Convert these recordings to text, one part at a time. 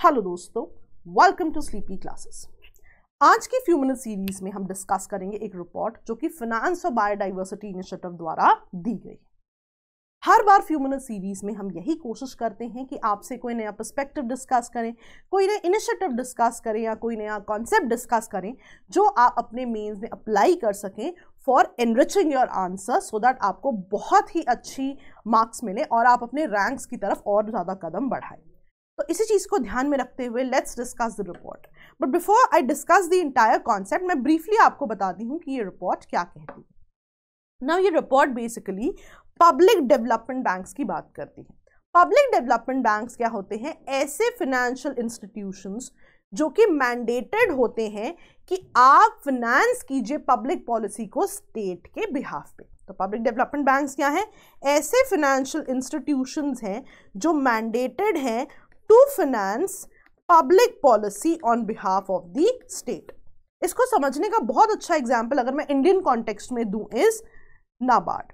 Hello दोस्तों, welcome to sleepy classes. आज की फ्यू मिनट सीरीज में हम डिस्कस करेंगे एक रिपोर्ट जो कि फाइनेंस और बायोडाइवर्सिटी इनिशिएटिव द्वारा दी गई। हर बार फ्यू मिनट सीरीज में हम यही कोशिश करते हैं कि आपसे कोई नया पर्सपेक्टिव डिस्कस करें, कोई नया इनिशिएटिव डिस्कस करें या कोई नया कॉन्सेप्ट डिस्कस करें जो आप अपने मेंस में अप्लाई कर सकें for enriching your answer, so that आपको बहुत ही अच्छी मार्क्स मिले और आप अपने रैंक्स की तरफ और ज़्यादा कदम बढ़ाएं। तो इसी चीज़ को ध्यान में रखते हुए let's discuss the report. But before I discuss the entire concept, मैं ब्रीफली आपको बताती हूँ कि ये रिपोर्ट क्या कहती है। नाउ ये report basically public development banks की बात करती है। पब्लिक डेवलपमेंट बैंक्स क्या होते हैं? ऐसे फाइनेंशियल इंस्टीट्यूशंस जो कि मैंडेटेड होते हैं कि आप फाइनेंस कीजिए पब्लिक पॉलिसी को स्टेट के बिहाफ पे। तो पब्लिक डेवलपमेंट बैंक्स क्या है? ऐसे फाइनेंशियल इंस्टीट्यूशंस हैं जो मैंडेटेड हैं to finance public policy on behalf of the state. इसको समझने का बहुत अच्छा एग्जाम्पल अगर मैं इंडियन कॉन्टेक्स्ट में दूं इज नाबार्ड,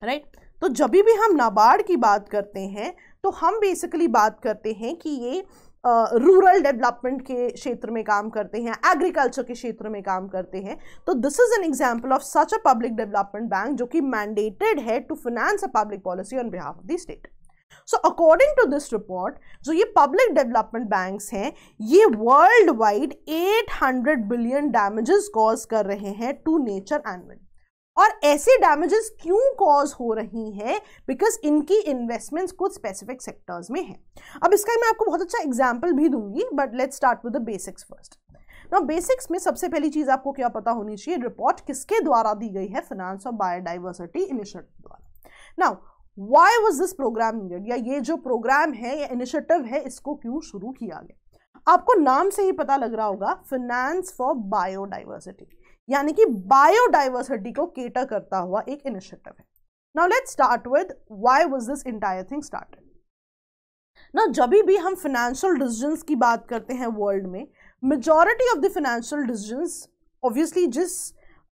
राइट? तो जब भी हम नाबार्ड की बात करते हैं तो हम बेसिकली बात करते हैं कि ये रूरल डेवलपमेंट के क्षेत्र में काम करते हैं, एग्रीकल्चर के क्षेत्र में काम करते हैं। तो this is an example of such a public development bank जो कि मैंडेटेड है to finance a public policy on behalf of the state. So according to this report, जो ये पब्लिक डेवलपमेंट बैंक्स हैं ये world wide 800 billion damages cause कर रहे हैं टू नेचर एनुअली। और ऐसे डैमेजेस क्यों कॉज हो रही हैं? बिकॉज इनकी इन्वेस्टमेंट्स कुछ स्पेसिफिक सेक्टर्स में हैं। अब इसका मैं आपको बहुत अच्छा एग्जाम्पल भी दूंगी, but let's start with the basics first. Now basics में सबसे पहली चीज आपको क्या पता होनी चाहिए, रिपोर्ट किसके द्वारा दी गई है? फाइनेंस और बायोडाइवर्सिटी इनिशिएटिव द्वारा। Now why was this program needed, या ये जो प्रोग्राम है या इनिशिएटिव है इसको क्यों शुरू किया गया? आपको नाम से ही पता लग रहा होगा, फाइनेंस फॉर बायोडाइवर्सिटी, यानी कि बायोडाइवर्सिटी को केटर करता हुआ एक इनिशिएटिव है। Now let's start with why was this entire thing started. Now जब भी हम फाइनेंशियल डिसीजंस की बात करते हैं वर्ल्ड में, majority of the financial decisions obviously जिस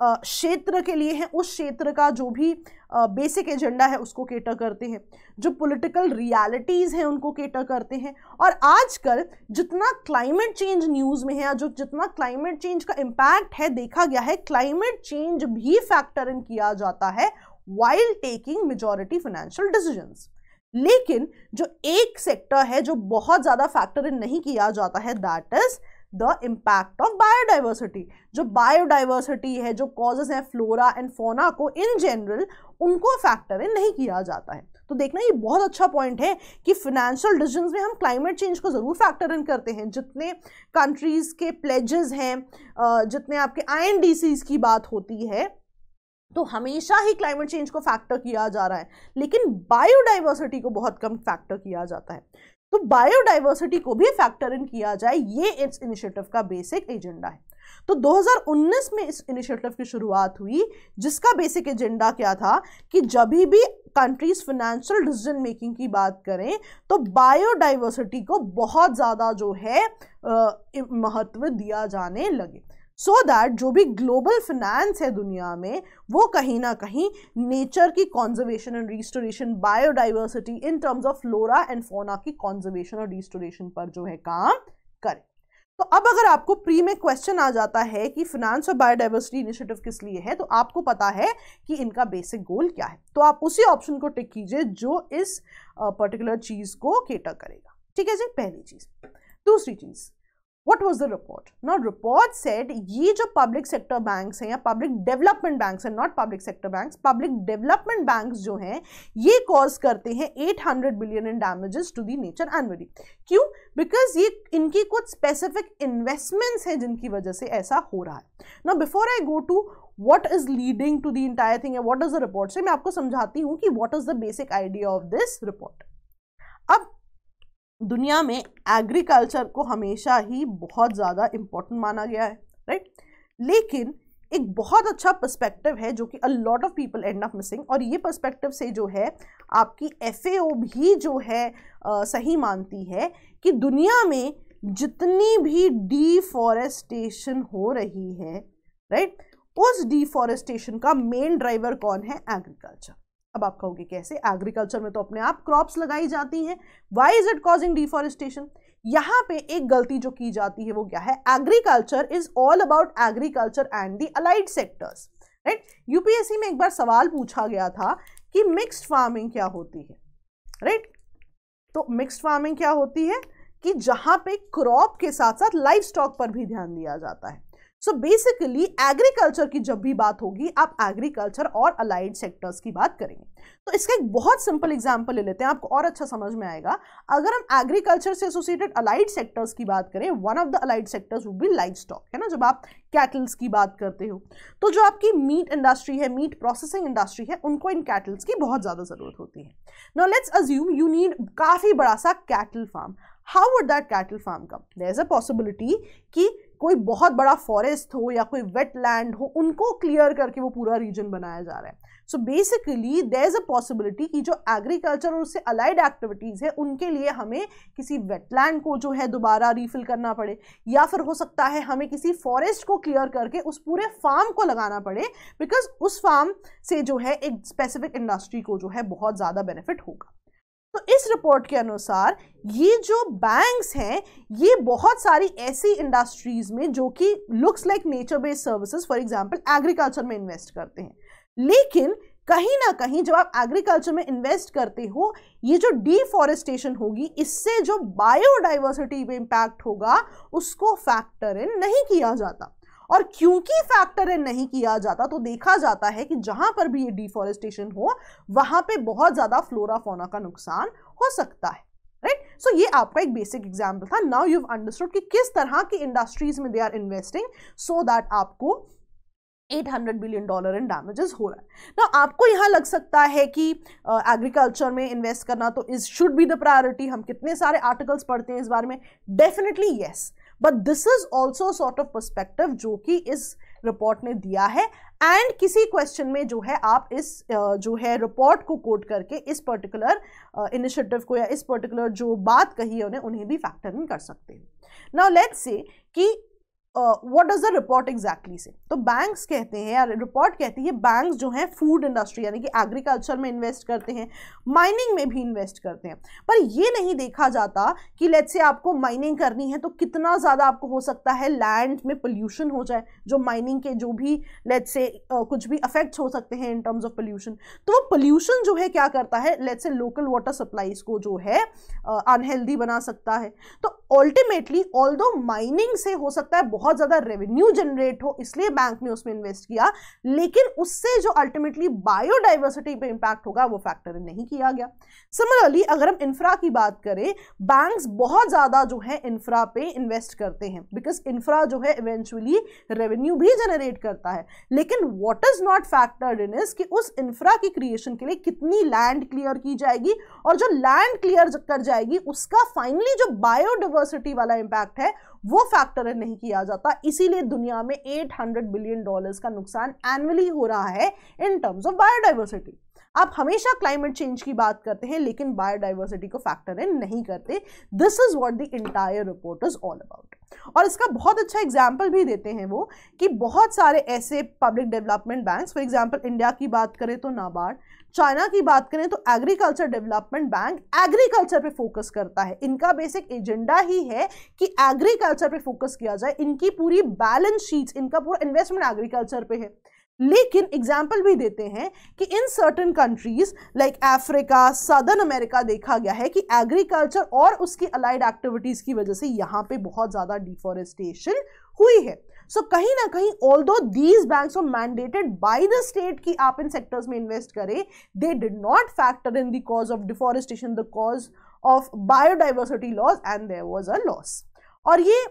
क्षेत्र के लिए है उस क्षेत्र का जो भी बेसिक एजेंडा है उसको केटर करते हैं, जो पॉलिटिकल रियलिटीज हैं उनको केटर करते हैं। और आजकल जितना क्लाइमेट चेंज न्यूज़ में है या जो जितना क्लाइमेट चेंज का इम्पैक्ट है देखा गया है, क्लाइमेट चेंज भी फैक्टर इन किया जाता है while taking majority financial decisions. लेकिन जो एक सेक्टर है जो बहुत ज़्यादा फैक्टर इन नहीं किया जाता है, that is the impact of biodiversity. जो बायोडाइवर्सिटी है, जो कॉजेज हैं फ्लोरा एंड फोना को इन जनरल, उनको फैक्टर इन नहीं किया जाता है। तो देखना ये बहुत अच्छा पॉइंट है कि फाइनेंशियल डिसीजंस में हम क्लाइमेट चेंज को जरूर फैक्टर इन करते हैं। जितने कंट्रीज के प्लेजेस हैं, जितने आपके INDCs की बात होती है, तो हमेशा ही क्लाइमेट चेंज को फैक्टर किया जा रहा है, लेकिन बायोडाइवर्सिटी को बहुत कम फैक्टर किया जाता है। तो बायोडाइवर्सिटी को भी फैक्टर इन किया जाए, ये इस इनिशिएटिव का बेसिक एजेंडा है। तो 2019 में इस इनिशिएटिव की शुरुआत हुई, जिसका बेसिक एजेंडा क्या था कि जब भी कंट्रीज फाइनेंशियल डिसीजन मेकिंग की बात करें तो बायोडाइवर्सिटी को बहुत ज़्यादा जो है महत्व दिया जाने लगे, सो दैट जो भी ग्लोबल फाइनेंस है दुनिया में वो कहीं ना कहीं नेचर की conservation and restoration, biodiversity in terms of flora and fauna की कॉन्जर्वेशन और रिस्टोरेशन पर जो है काम करे। तो अब अगर आपको प्री में क्वेश्चन आ जाता है कि फाइनेंस और बायोडाइवर्सिटी इनिशिएटिव किस लिए है, तो आपको पता है कि इनका बेसिक गोल क्या है, तो आप उसी ऑप्शन को टिक कीजिए जो इस पर्टिकुलर चीज को केटर करेगा। ठीक है जी, पहली चीज। दूसरी चीज, What was the report? Now report said ये जो पब्लिक सेक्टर बैंक्स हैं या पब्लिक डेवलपमेंट बैंक्स हैं, not public sector banks, public development banks जो हैं ये कॉज करते हैं 800 billion in damages to the nature annually. क्यों? बिकॉज ये इनकी कुछ स्पेसिफिक इन्वेस्टमेंट्स हैं जिनकी वजह से ऐसा हो रहा है। Now before I go to what is leading to the entire thing and what does the report say, मैं आपको समझाती हूँ कि what is the basic idea of this report। अब दुनिया में एग्रीकल्चर को हमेशा ही बहुत ज़्यादा इम्पोर्टेंट माना गया है, राइट? लेकिन एक बहुत अच्छा पर्सपेक्टिव है जो कि a lot of people and up missing, और ये पर्सपेक्टिव से जो है आपकी FAO भी जो है सही मानती है कि दुनिया में जितनी भी डिफॉरेस्टेशन हो रही है, राइट, उस डिफॉरेस्टेशन का मेन ड्राइवर कौन है? एग्रीकल्चर। अब आप कहोगे कैसे? एग्रीकल्चर में तो अपने आप क्रॉप्स लगाई जाती हैं, why is it causing deforestation? यहां पे एक गलती जो की जाती है वो क्या है, agriculture is all about agriculture and the allied sectors, right. UPSC में एक बार सवाल पूछा गया था कि मिक्स्ड फार्मिंग क्या होती है, राइट। तो मिक्स्ड फार्मिंग क्या होती है कि जहां पे क्रॉप के साथ साथ लाइव स्टॉक पर भी ध्यान दिया जाता है। सो बेसिकली एग्रीकल्चर की जब भी बात होगी आप एग्रीकल्चर और अलाइड सेक्टर्स की बात करेंगे। तो इसका एक बहुत सिंपल एग्जांपल ले लेते हैं, आपको और अच्छा समझ में आएगा। अगर हम एग्रीकल्चर से एसोसिएटेड अलाइड सेक्टर्स की बात करें, one of the allied sectors would be live stock, है ना। जब आप कैटल्स की बात करते हो तो जो आपकी मीट इंडस्ट्री है, मीट प्रोसेसिंग इंडस्ट्री है, उनको इन कैटल्स की बहुत ज्यादा जरूरत होती है। Now let's assume you need काफी बड़ा सा cattle farm. How would that cattle farm come? There is a possibility कि कोई बहुत बड़ा फॉरेस्ट हो या कोई वेटलैंड हो, उनको क्लियर करके वो पूरा रीजन बनाया जा रहा है। So basically there is a possibility कि जो एग्रीकल्चर और उससे अलाइड एक्टिविटीज है उनके लिए हमें किसी वेटलैंड को जो है दोबारा रीफिल करना पड़े, या फिर हो सकता है हमें किसी फॉरेस्ट को क्लियर करके उस पूरे फार्म को लगाना पड़े, बिकॉज उस फार्म से जो है एक स्पेसिफिक इंडस्ट्री को जो है बहुत ज्यादा बेनिफिट होगा। तो इस रिपोर्ट के अनुसार ये जो बैंक्स हैं ये बहुत सारी ऐसी इंडस्ट्रीज में जो कि looks like nature based services, for example agriculture में इन्वेस्ट करते हैं। लेकिन कहीं ना कहीं जब आप एग्रीकल्चर में इन्वेस्ट करते हो, ये जो डिफॉरेस्टेशन होगी इससे जो बायोडाइवर्सिटी पे इंपैक्ट होगा उसको फैक्टर इन नहीं किया जाता। और क्योंकि फैक्टर इन नहीं किया जाता तो देखा जाता है कि जहां पर भी ये डिफॉरेस्टेशन हो वहां पे बहुत ज्यादा फ्लोरा फौना का नुकसान हो सकता है, राइट। सो ये आपका एक बेसिक एग्जांपल था। नाउ यू हैव अंडरस्टूड कि किस तरह की इंडस्ट्रीज में they are investing so that आपको $800 बिलियन इन डैमेजेस हो रहा है ना। आपको यहां लग सकता है कि एग्रीकल्चर में इन्वेस्ट करना तो is should be the priority. हम कितने सारे आर्टिकल्स पढ़ते हैं इस बारे में, definitely yes, but this is also sort of perspective जो कि इस रिपोर्ट ने दिया है। एंड किसी क्वेश्चन में जो है आप इस जो है रिपोर्ट को कोट करके इस पर्टिकुलर इनिशिएटिव को या इस पर्टिकुलर जो बात कही है उन्हें भी फैक्टर इन कर सकते हैं। नाउ लेट्स से कि what does the report exactly से। तो बैंक्स कहते हैं या रिपोर्ट कहती है बैंक्स जो हैं फूड इंडस्ट्री यानी कि एग्रीकल्चर में इन्वेस्ट करते हैं, माइनिंग में भी इन्वेस्ट करते हैं। पर ये नहीं देखा जाता कि लेट्स से आपको माइनिंग करनी है तो कितना ज़्यादा आपको हो सकता है लैंड में पोल्यूशन हो जाए, जो माइनिंग के जो भी लेट्स से कुछ भी अफेक्ट्स हो सकते हैं इन टर्म्स ऑफ पोल्यूशन। तो वो पोल्यूशन जो है क्या करता है, let's say local water supplies को जो है अनहेल्दी बना सकता है। तो अल्टीमेटली ऑल्दो माइनिंग से हो सकता है बहुत ज्यादा रेवेन्यू जनरेट हो, इसलिए बैंक ने उसमें इन्वेस्ट किया, लेकिन उससे जो अल्टीमेटली बायोडाइवर्सिटी पे इंपैक्ट होगा वो फैक्टर नहीं किया गया। सिमिलरली अगर हम इंफ्रा की बात करें, बैंक्स बहुत ज्यादा जो है इंफ्रा पे इन्वेस्ट करते हैं बिकॉज इंफ्रा जो है इवेंचुअली रेवेन्यू भी जनरेट करता है। लेकिन what is not factored in is कि उस इंफ्रा की क्रिएशन के लिए कितनी लैंड क्लियर की जाएगी, और जो लैंड क्लियर कर जाएगी उसका फाइनली जो बायोडाइवर्सिटी वाला इंपैक्ट है वो फैक्टर इन नहीं किया जाता। इसीलिए दुनिया में $800 बिलियन का नुकसान एनुअली हो रहा है इन टर्म्स ऑफ बायोडाइवर्सिटी। आप हमेशा क्लाइमेट चेंज की बात करते हैं लेकिन बायोडाइवर्सिटी को फैक्टर इन नहीं करते। This is what the entire report is all about. और इसका बहुत अच्छा एग्जाम्पल भी देते हैं वो कि बहुत सारे ऐसे public development banks, for example India की बात करें तो नाबार्ड, चाइना की बात करें तो एग्रीकल्चर डेवलपमेंट बैंक एग्रीकल्चर पे फोकस करता है। इनका बेसिक एजेंडा ही है कि एग्रीकल्चर पे फोकस किया जाए। इनकी पूरी बैलेंस शीट्स, इनका पूरा इन्वेस्टमेंट एग्रीकल्चर पे है। लेकिन एग्जाम्पल भी देते हैं कि in certain countries like Africa, southern America देखा गया है कि एग्रीकल्चर और उसकी अलाइड एक्टिविटीज की वजह से यहाँ पे बहुत ज्यादा डिफॉरेस्टेशन हुई है। सो कहीं ना कहीं although these banks were mandated by the state कि आप इन सेक्टर्स में इन्वेस्ट करें, they did not factor in the cause of deforestation, the cause of biodiversity loss, and there was a loss. और ये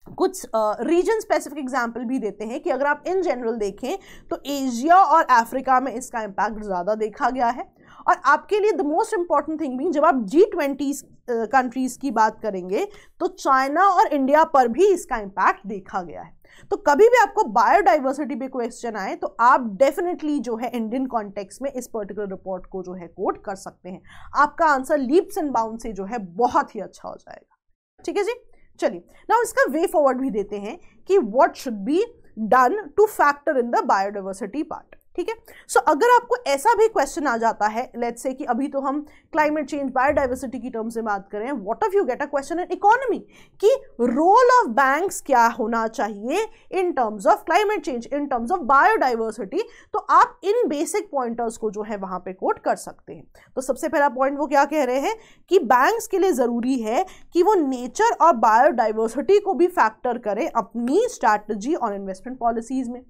कुछ रीजन स्पेसिफिक एग्जाम्पल भी देते हैं कि अगर आप इन जनरल देखें तो एशिया और अफ्रीका में इसका इम्पैक्ट ज़्यादा देखा गया है। और आपके लिए द मोस्ट इंपॉर्टेंट थिंग भी, जब आप G20 कंट्रीज की बात करेंगे तो चाइना और इंडिया पर भी इसका इम्पैक्ट देखा गया है। तो कभी भी आपको बायोडाइवर्सिटी पे क्वेश्चन आए तो आप डेफिनेटली जो है इंडियन कॉन्टेक्स्ट में इस पर्टिकुलर रिपोर्ट को जो है कोट कर सकते हैं। आपका आंसर लीप्स एंड बाउंड से जो है बहुत ही अच्छा हो जाएगा। ठीक है जी, चलिए नाउ इसका वे फॉरवर्ड भी देते हैं कि what should be done two factor in the biodiversity part. ठीक है। सो अगर आपको ऐसा भी क्वेश्चन आ जाता है, लेट्स से कि अभी तो हम क्लाइमेट चेंज बायोडाइवर्सिटी की टर्म्स में बात करें, what if you get a question in economy कि रोल ऑफ बैंक्स क्या होना चाहिए in terms of climate change, in terms of biodiversity, तो आप इन बेसिक पॉइंटर्स को जो है वहां पे कोट कर सकते हैं। तो सबसे पहला पॉइंट वो क्या कह रहे हैं कि बैंक्स के लिए जरूरी है कि वो नेचर और बायोडाइवर्सिटी को भी फैक्टर करें अपनी स्ट्रैटेजी और इन्वेस्टमेंट पॉलिसीज में।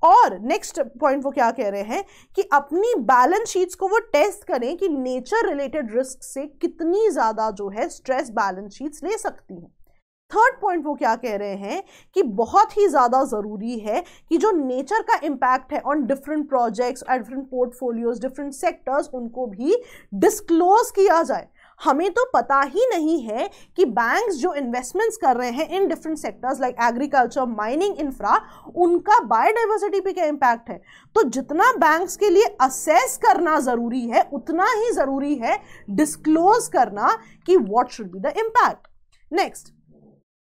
और नेक्स्ट पॉइंट वो क्या कह रहे हैं कि अपनी बैलेंस शीट्स को वो टेस्ट करें कि नेचर रिलेटेड रिस्क से कितनी ज्यादा जो है स्ट्रेस बैलेंस शीट्स ले सकती हैं। थर्ड पॉइंट वो क्या कह रहे हैं कि बहुत ही ज्यादा जरूरी है कि जो नेचर का इंपैक्ट है on different projects, different portfolios, different sectors, उनको भी डिस्क्लोज किया जाए। हमें तो पता ही नहीं है कि बैंक्स जो इन्वेस्टमेंट्स कर रहे हैं in different sectors like agriculture, mining, infra, उनका बायोडाइवर्सिटी पे क्या इंपैक्ट है। तो जितना बैंक्स के लिए असेस करना जरूरी है उतना ही जरूरी है डिस्क्लोज करना कि what should be the impact. Next,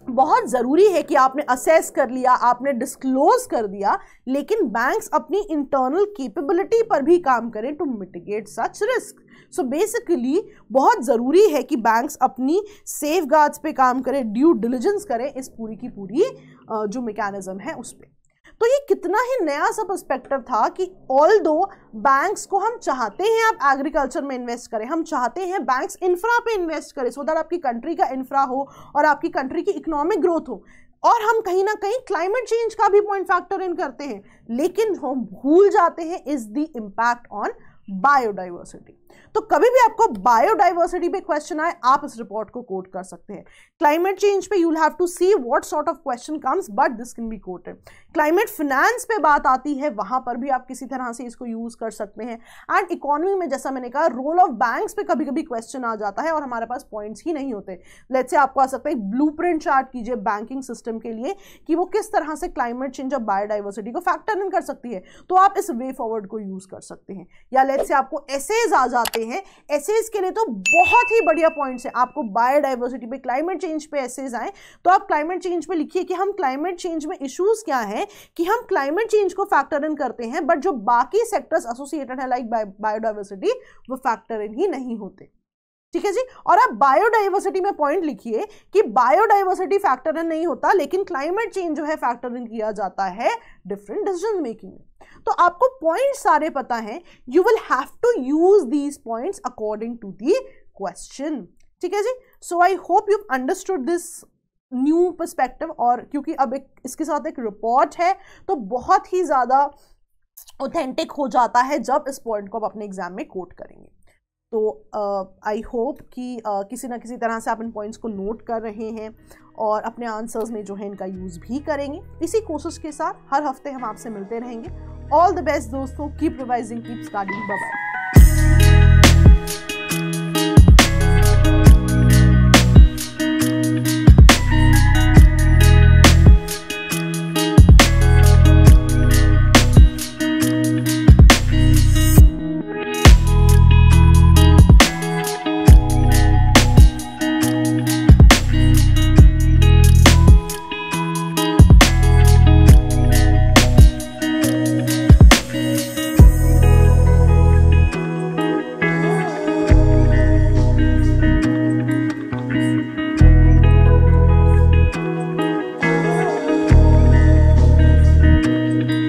बहुत जरूरी है कि आपने असेस कर लिया, आपने डिस्क्लोज कर दिया, लेकिन बैंक्स अपनी इंटरनल कैपेबिलिटी पर भी काम करें to mitigate such risk. So basically बहुत जरूरी है कि बैंक्स अपनी सेफ गार्ड्स पे काम करें, ड्यू डिलिजेंस करें इस पूरी की पूरी जो मैकेनिज्म है उस पर। तो ये कितना ही नया सा पर्सपेक्टिव था कि ऑल्दो बैंक्स को हम चाहते हैं आप एग्रीकल्चर में इन्वेस्ट करें, हम चाहते हैं बैंक्स इंफ्रा पे इन्वेस्ट करें सो दैट आपकी कंट्री का इंफ्रा हो और आपकी कंट्री की इकोनॉमिक ग्रोथ हो, और हम कहीं ना कहीं क्लाइमेट चेंज का भी पॉइंट फैक्टर इन करते हैं, लेकिन हम भूल जाते हैं is the impact on biodiversity. तो कभी भी आपको बायोडाइवर्सिटी पे क्वेश्चन आए आप इस रिपोर्ट को कोट कर सकते हैं। क्लाइमेट चेंज पे you will have to see what sort of question comes, but this can be quoted. Climate finance पे बात आती है, वहां पर भी आप किसी तरह से इसको यूज कर सकते हैं। एंड इकोनॉमी में जैसा मैंने कहा रोल ऑफ बैंक्स पे कभी कभी क्वेश्चन आ जाता है और हमारे पास पॉइंट्स ही नहीं होते। लेट्स से आपको आ सकता है ब्लूप्रिंट चार्ट कीजिए बैंकिंग सिस्टम के लिए कि वो किस तरह से क्लाइमेट चेंज और बायोडाइवर्सिटी को फैक्टर इन कर सकती है, तो आप इस वे फॉरवर्ड को यूज कर सकते हैं। या लेट्स से आपको एसेज आ जाते हैं, एसेज के लिए तो बहुत ही बढ़िया पॉइंट्स है। आपको बायोडाइवर्सिटी पे, क्लाइमेट चेंज पे एसेज आए तो आप क्लाइमेट चेंज पे लिखिए कि हम क्लाइमेट चेंज में इश्यूज क्या है कि हम क्लाइमेट चेंज को फैक्टर इन करते हैं बट जो बाकी सेक्टर्स एसोसिएटेड है लाइक बायोडाइवर्सिटी वो फैक्टर इन ही नहीं होते। ठीक है जी। और आप बायोडाइवर्सिटी में पॉइंट लिखिए कि बायोडाइवर्सिटी फैक्टर इन नहीं होता लेकिन क्लाइमेट चेंज जो है फैक्टर इन किया जाता है डिफरेंट डिसीजन मेकिंग में। तो आपको पॉइंट सारे पता हैं, you will have to use these points according to the question. ठीक है जी। So I hope you understood this new perspective, और क्योंकि अब इसके साथ एक रिपोर्ट है तो बहुत ही ज्यादा ऑथेंटिक हो जाता है जब इस पॉइंट को आप अपने एग्जाम में कोट करेंगे। तो आई होप कि किसी ना किसी तरह से आप इन पॉइंट्स को नोट कर रहे हैं और अपने आंसर्स में जो है इनका यूज़ भी करेंगे। इसी कोशिश के साथ हर हफ्ते हम आपसे मिलते रहेंगे। ऑल द बेस्ट दोस्तों, keep revising, keep studying, bye bye.